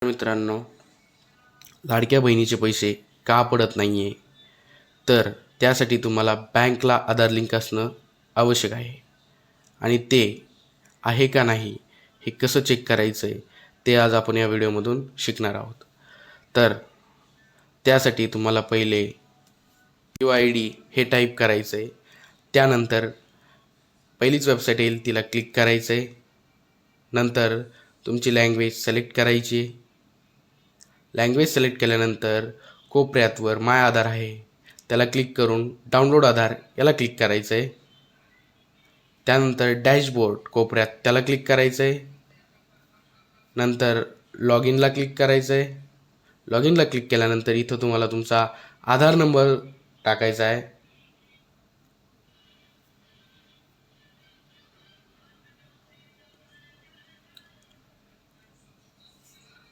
मित्रांनो, लाडक्या बहिणीचे पैसे का पडत नाही आहे, तर त्यासाठी तुम्हाला बँकला आधार लिंक असणं आवश्यक आहे. आणि ते आहे का नाही हे कसं चेक करायचं आहे ते आज आपण या व्हिडिओमधून शिकणार आहोत. तर त्यासाठी तुम्हाला पहिले UID हे टाईप करायचं आहे. त्यानंतर पहिलीच वेबसाईट येईल तिला क्लिक करायचं आहे. नंतर तुमची लँग्वेज सिलेक्ट करायची. लँग्वेज सिलेक्ट केल्यानंतर कोपऱ्यात वर माय आधार आहे त्याला क्लिक करून डाउनलोड आधार याला क्लिक करायचं आहे. त्यानंतर डॅशबोर्ड कोपऱ्यात त्याला क्लिक करायचं आहे. नंतर लॉग इनला क्लिक करायचं आहे. लॉग इनला क्लिक केल्यानंतर इथं तुम्हाला तुमचा आधार नंबर टाकायचा आहे.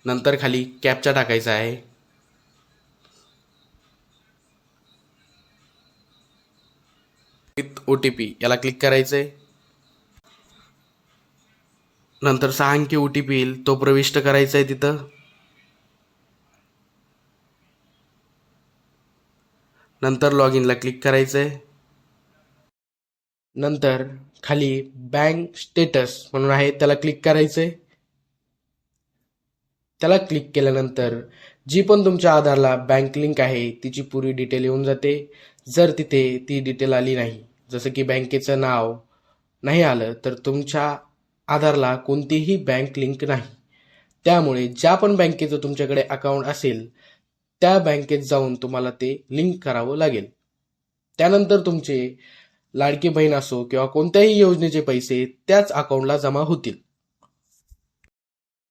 नंतर खाली कॅप्चा टाकायचा आहे. विथ OTP याला क्लिक करायचं आहे. नंतर 6 अंकी OTP येईल तो प्रविष्ट करायचा आहे तिथं. नंतर लॉग इनला क्लिक करायचं आहे. नंतर खाली बँक स्टेटस म्हणून आहे त्याला क्लिक करायचं आहे. त्याला क्लिक केल्यानंतर जी पण तुमच्या आधारला बँक लिंक आहे तिची पुरी डिटेल येऊन जाते. जर तिथे ती डिटेल आली नाही, जसं की बँकेचं नाव नाही आलं, तर तुमच्या आधारला कोणतीही बँक लिंक नाही. त्यामुळे ज्या पण बँकेचं तुमच्याकडे अकाउंट असेल त्या बँकेत जाऊन तुम्हाला ते लिंक करावं लागेल. त्यानंतर तुमचे लाडकी बहीण असो किंवा कोणत्याही योजनेचे पैसे त्याच अकाउंटला जमा होतील.